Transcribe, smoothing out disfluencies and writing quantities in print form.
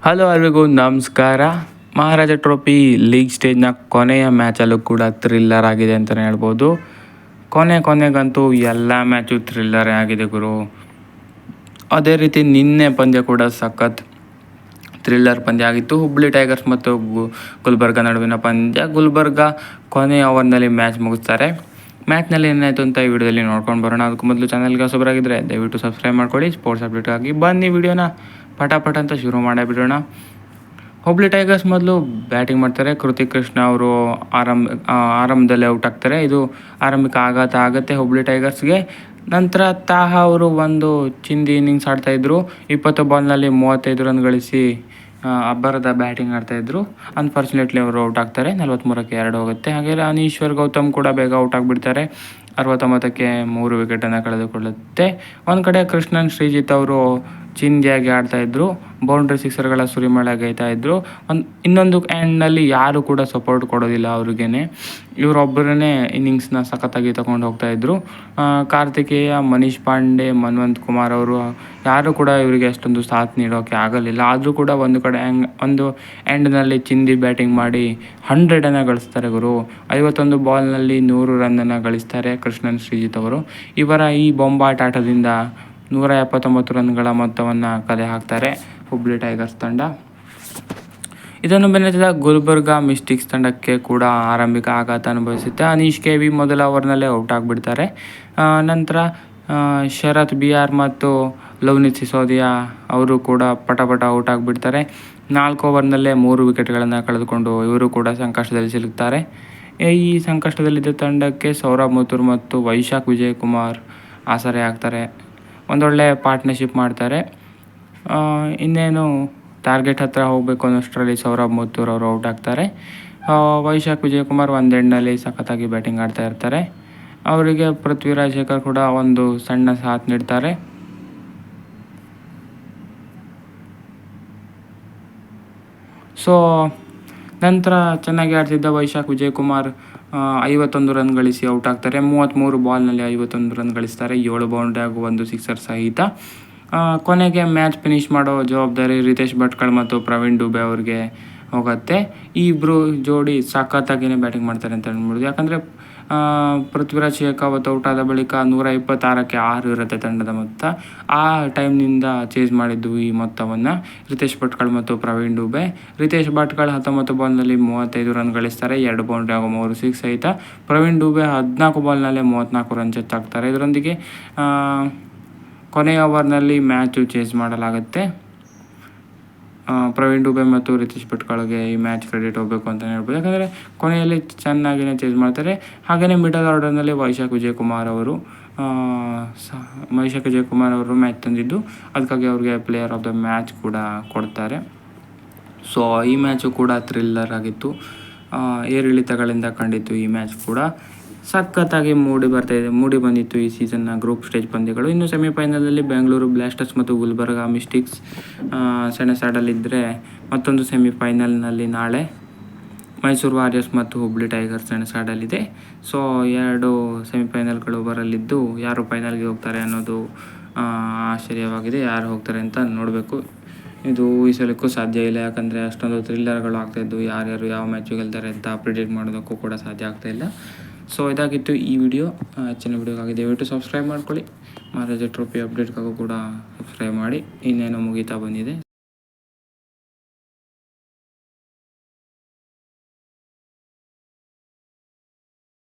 Hello ಎಲ್ರಿಗೂ ನಮಸ್ಕಾರ. ಮಹಾರಾಜ trophy league ಸ್ಟೇಜ್ನ ಕೊನೆಯ ಮ್ಯಾಚಲ್ಲೂ ಕೂಡ ಥ್ರಿಲ್ಲರ್ ಆಗಿದೆ ಅಂತಲೇ ಹೇಳ್ಬೋದು. ಕೊನೆಗಂತೂ ಎಲ್ಲ ಮ್ಯಾಚು ಥ್ರಿಲ್ಲರೇ ಆಗಿದೆ ಗುರು. ಅದೇ ರೀತಿ ನಿನ್ನೆ ಪಂದ್ಯ ಕೂಡ ಸಖತ್ ಥ್ರಿಲ್ಲರ್ ಪಂದ್ಯ ಆಗಿತ್ತು. ಹುಬ್ಳಿ ಟೈಗರ್ಸ್ ಮತ್ತು ಗುಲ್ಬರ್ಗ ನಡುವಿನ ಪಂದ್ಯ. ಗುಲ್ಬರ್ಗ ಕೊನೆಯ ಓವರ್ನಲ್ಲಿ ಮ್ಯಾಚ್ ಮುಗಿಸ್ತಾರೆ. ಮ್ಯಾಚ್ನಲ್ಲಿ ಏನಾಯಿತು ಅಂತ ಈ ವಿಡಿಯೋದಲ್ಲಿ ನೋಡ್ಕೊಂಡು ಬರೋಣ. ಅದಕ್ಕೂ ಮೊದಲು ಚಾನಲ್ಗೆ ಹೊಸಬರಾಗಿದ್ದರೆ ದಯವಿಟ್ಟು ಸಬ್ಸ್ಕ್ರೈಬ್ ಮಾಡ್ಕೊಳ್ಳಿ. ಸ್ಪೋರ್ಟ್ಸ್ ಅಪ್ಡೇಟ್ಗಾಗಿ ಬನ್ನಿ ವಿಡಿಯೋನ ಪಟಾಪಟ ಅಂತ ಶುರು ಮಾಡೇ ಬಿಡೋಣ. ಹುಬ್ಳಿ ಟೈಗರ್ಸ್ ಮೊದಲು ಬ್ಯಾಟಿಂಗ್ ಮಾಡ್ತಾರೆ. ಕೃತಿಕ್ ಕೃಷ್ಣ ಅವರು ಆರಂಭದಲ್ಲಿ ಔಟ್ ಆಗ್ತಾರೆ. ಇದು ಆರಂಭಿಕ ಆಘಾತ ಆಗುತ್ತೆ ಹುಬ್ಳಿ ಟೈಗರ್ಸ್ಗೆ. ನಂತರ ತಾಹಾ ಅವರು ಒಂದು ಚಿಂದಿ ಇನ್ನಿಂಗ್ಸ್ ಆಡ್ತಾಯಿದ್ರು. 20 ಬಾಲ್ನಲ್ಲಿ 35 ರನ್ ಗಳಿಸಿ ಅಬ್ಬರದ ಬ್ಯಾಟಿಂಗ್ ಆಡ್ತಾಯಿದ್ರು. ಅನ್ಫಾರ್ಚುನೇಟ್ಲಿ ಅವರು ಔಟ್ ಆಗ್ತಾರೆ. 43ಕ್ಕೆ 2 ಹೋಗುತ್ತೆ. ಹಾಗೆ ಅನೀಶ್ವರ್ ಗೌತಮ್ ಕೂಡ ಬೇಗ ಔಟ್ ಆಗಿಬಿಡ್ತಾರೆ. 69ಕ್ಕೆ 3 ವಿಕೆಟನ್ನು ಕಳೆದುಕೊಳ್ಳುತ್ತೆ. ಒಂದು ಕಡೆ ಕೃಷ್ಣನ್ ಶ್ರೀಜಿತ್ ಅವರು ಚಿಂದಿಯಾಗಿ ಆಡ್ತಾಯಿದ್ರು. ಬೌಂಡ್ರಿ ಸಿಕ್ಸರ್ಗಳ ಸುರಿಮಳೆ ಗೈತಾಯಿದ್ರು. ಇನ್ನೊಂದು ಎಂಡ್ನಲ್ಲಿ ಯಾರು ಕೂಡ ಸಪೋರ್ಟ್ ಕೊಡೋದಿಲ್ಲ ಅವ್ರಿಗೇನೆ. ಇವರೊಬ್ಬರನ್ನೇ ಇನ್ನಿಂಗ್ಸ್ನ ಸಖತ್ತಾಗಿ ತಗೊಂಡು ಹೋಗ್ತಾಯಿದ್ರು. ಕಾರ್ತಿಕೇಯ, ಮನೀಶ್ ಪಾಂಡೆ, ಮನ್ವಂತ್ ಕುಮಾರ್ ಅವರು ಯಾರು ಕೂಡ ಇವರಿಗೆ ಅಷ್ಟೊಂದು ಸಾಥ್ ನೀಡೋಕ್ಕೆ ಆಗಲಿಲ್ಲ. ಆದರೂ ಕೂಡ ಒಂದು ಎಂಡ್ನಲ್ಲಿ ಚಿಂದಿ ಬ್ಯಾಟಿಂಗ್ ಮಾಡಿ 100 ಗಳಿಸ್ತಾರೆ ಗುರು. 51 ಬಾಲ್ನಲ್ಲಿ 100 ರನ್ನನ್ನು ಗಳಿಸ್ತಾರೆ ಕೃಷ್ಣನ್ ಶ್ರೀಜಿತ್ ಅವರು. ಇವರ ಈ ಬೊಂಬಾಟ ಆಟದಿಂದ 179 ರನ್ಗಳ ಮೊತ್ತವನ್ನು ಕಲೆ ಹಾಕ್ತಾರೆ ಹುಬ್ಳಿ ಟೈಗರ್ಸ್ ತಂಡ. ಇದನ್ನು ಬೆನ್ನತ್ತಿದ ಗುಲ್ಬರ್ಗಾ ಮಿಸ್ಟಿಕ್ಸ್ ತಂಡಕ್ಕೆ ಕೂಡ ಆರಂಭಿಕ ಆಘಾತ ಅನುಭವಿಸುತ್ತೆ. ಅನೀಶ್ ಕೆವಿ ಮೊದಲ ಓವರ್ನಲ್ಲೇ ಔಟ್ ಆಗಿಬಿಡ್ತಾರೆ. ನಂತರ ಶರತ್ ಬಿಆರ್ ಮತ್ತು ಲವ್ನಿತ್ ಸಿಸೋದಿಯಾ ಅವರು ಕೂಡ ಪಟ ಔಟ್ ಆಗಿಬಿಡ್ತಾರೆ. 4 ಓವರ್ನಲ್ಲೇ 3 ವಿಕೆಟ್ಗಳನ್ನು ಕಳೆದುಕೊಂಡು ಇವರು ಕೂಡ ಸಂಕಷ್ಟದಲ್ಲಿ ಸಿಲುಕ್ತಾರೆ. ಈ ಸಂಕಷ್ಟದಲ್ಲಿದ್ದ ತಂಡಕ್ಕೆ ಸೌರಭ್ ಮಥುರ್ ಮತ್ತು ವೈಶಾಖ್ ವಿಜಯಕುಮಾರ್ ಆಸರೆ ಆಗ್ತಾರೆ. ಒಂದೊಳ್ಳೆ ಪಾರ್ಟ್ನರ್ಶಿಪ್ ಮಾಡ್ತಾರೆ. ಇನ್ನೇನು ಟಾರ್ಗೆಟ್ ಹತ್ರ ಹೋಗಬೇಕು ಅನ್ನೋಷ್ಟರಲ್ಲಿ ಸೌರಭ್ ಮಥುರ್ ಅವರು ಔಟ್ ಆಗ್ತಾರೆ. ವೈಶಾಖ್ ವಿಜಯಕುಮಾರ್ ಒಂದು ಎಂಡ್ನಲ್ಲಿ ಸಖತ್ತಾಗಿ ಬ್ಯಾಟಿಂಗ್ ಆಡ್ತಾ ಇರ್ತಾರೆ. ಅವರಿಗೆ ಪೃಥ್ವಿರಾಜ್ ಶೇಖರ್ ಕೂಡ ಒಂದು ಸಣ್ಣ ಸಾಥ್ ನೀಡ್ತಾರೆ. ಸೊ ನಂತರ ಚೆನ್ನಾಗಿ ಆಡ್ತಿದ್ದ ವೈಶಾಖ್ ವಿಜಯಕುಮಾರ್ 51 ರನ್ ಗಳಿಸಿ ಔಟ್ ಆಗ್ತಾರೆ. 33 ಬಾಲ್ನಲ್ಲಿ 51 ರನ್ ಗಳಿಸ್ತಾರೆ. 7 ಬೌಂಡ್ರಿ ಹಾಗೂ 1 ಸಿಕ್ಸರ್ ಸಹಿತ. ಕೊನೆಗೆ ಮ್ಯಾಚ್ ಫಿನಿಷ್ ಮಾಡೋ ಜವಾಬ್ದಾರಿ ರಿತೇಶ್ ಭಟ್ಕಳ್ ಮತ್ತು ಪ್ರವೀಣ್ ಡುಬೆ ಅವ್ರಿಗೆ ಹೋಗುತ್ತೆ. ಈ ಇಬ್ಬರು ಜೋಡಿ ಸಖತ್ತಾಗಿಯೇ ಬ್ಯಾಟಿಂಗ್ ಮಾಡ್ತಾರೆ ಅಂತ ಹೇಳ್ಬೋದು. ಯಾಕಂದರೆ ಪೃಥ್ವಿರಾಜ್ ಶೇಖಾವತ್ ಔಟ್ ಆದ ಬಳಿಕ 126ಕ್ಕೆ 6 ಇರುತ್ತೆ ತಂಡದ ಮೊತ್ತ. ಆ ಟೈಮ್ನಿಂದ ಚೇಸ್ ಮಾಡಿದ್ದು ಈ ಮೊತ್ತವನ್ನು ರಿತೇಶ್ ಭಟ್ಕಳ್ ಮತ್ತು ಪ್ರವೀಣ್ ಡುಬೆ. ರಿತೇಶ್ ಭಟ್ಕಳ್ 19 ಬಾಲ್ನಲ್ಲಿ 35 ರನ್ ಗಳಿಸ್ತಾರೆ. 2 ಬೌಂಡ್ರಿ ಹಾಗೂ 3 ಸಿಕ್ಸ್ ಸಹಿತ. ಪ್ರವೀಣ್ ಡುಬೆ 14 ಬಾಲ್ನಲ್ಲೇ 34 ರನ್ ಚೆಚ್ಚಾಕ್ತಾರೆ. ಇದರೊಂದಿಗೆ ಕೊನೆಯ ಓವರ್ನಲ್ಲಿ ಮ್ಯಾಚು ಚೇಸ್ ಮಾಡಲಾಗುತ್ತೆ. ಪ್ರವೀಣ್ ಡುಬೆ ಮತ್ತು ರಿತೇಶ್ ಭಟ್ಕಳ್ಗೆ ಈ ಮ್ಯಾಚ್ ಕ್ರೆಡಿಟ್ ಹೋಗಬೇಕು ಅಂತಲೇ ಹೇಳ್ಬೋದು. ಯಾಕಂದರೆ ಕೊನೆಯಲ್ಲಿ ಚೆನ್ನಾಗಿಯೇ ಚೇಸ್ ಮಾಡ್ತಾರೆ. ಹಾಗೆಯೇ ಮಿಡಲ್ ಆರ್ಡರ್ನಲ್ಲಿ ವೈಶಾಖ್ ವಿಜಯಕುಮಾರ್ ಅವರು ಮ್ಯಾಚ್ ತಂದಿದ್ದು, ಅದಕ್ಕಾಗಿ ಅವ್ರಿಗೆ ಪ್ಲೇಯರ್ ಆಫ್ ದ ಮ್ಯಾಚ್ ಕೂಡ ಕೊಡ್ತಾರೆ. ಸೊ ಈ ಮ್ಯಾಚು ಕೂಡ ಥ್ರಿಲ್ಲರ್ ಆಗಿತ್ತು. ಏರಿಳಿತಗಳಿಂದ ಕಂಡಿತ್ತು ಈ ಮ್ಯಾಚ್ ಕೂಡ. ಸಖತ್ತಾಗಿ ಮೂಡಿ ಬಂದಿತ್ತು ಈ ಸೀಸನ್ನ ಗ್ರೂಪ್ ಸ್ಟೇಜ್ ಪಂದ್ಯಗಳು. ಇನ್ನು ಸೆಮಿಫೈನಲಲ್ಲಿ ಬೆಂಗಳೂರು ಬ್ಲಾಸ್ಟರ್ಸ್ ಮತ್ತು ಗುಲ್ಬರ್ಗಾ ಮಿಸ್ಟಿಕ್ಸ್ ಸೆಣಸಾಡಲಿದ್ದರೆ, ಮತ್ತೊಂದು ಸೆಮಿಫೈನಲ್ನಲ್ಲಿ ನಾಳೆ ಮೈಸೂರು ವಾರಿಯರ್ಸ್ ಮತ್ತು ಹುಬ್ಳಿ ಟೈಗರ್ಸ್ ಸೆಣಸಾಡಲಿದೆ. ಸೊ 2 ಸೆಮಿಫೈನಲ್ಗಳು ಬರಲಿದ್ದು, ಯಾರು ಫೈನಲ್ಗೆ ಹೋಗ್ತಾರೆ ಅನ್ನೋದು ಆಶ್ಚರ್ಯವಾಗಿದೆ. ಯಾರು ಹೋಗ್ತಾರೆ ಅಂತ ನೋಡಬೇಕು. ಇದು ಊಹಿಸಲಿಕ್ಕೂ ಸಾಧ್ಯ ಇಲ್ಲ. ಯಾಕಂದರೆ ಅಷ್ಟೊಂದು ಥ್ರಿಲ್ಲರ್ಗಳು ಆಗ್ತಾಯಿದ್ದು, ಯಾರ್ಯಾರು ಯಾವ ಮ್ಯಾಚು ಗೆಲ್ತಾರೆ ಅಂತ ಪ್ರಿಡಿಕ್ಟ್ ಮಾಡೋದಕ್ಕೂ ಕೂಡ ಸಾಧ್ಯ ಆಗ್ತಾಯಿಲ್ಲ. ಸೊ ಇದಾಗಿತ್ತು ಈ ವಿಡಿಯೋ. ಹೆಚ್ಚಿನ ವಿಡಿಯೋಗಾಗಿ ದಯವಿಟ್ಟು ಸಬ್ಸ್ಕ್ರೈಬ್ ಮಾಡ್ಕೊಳ್ಳಿ. ಮಹಾರಾಜ ಟ್ರೋಫಿ ಅಪ್ಡೇಟ್ಗಾಗೂ ಕೂಡ ಸಬ್ಸ್ಕ್ರೈಬ್ ಮಾಡಿ. ಇನ್ನೇನೋ ಮುಗಿತಾ ಬಂದಿದೆ.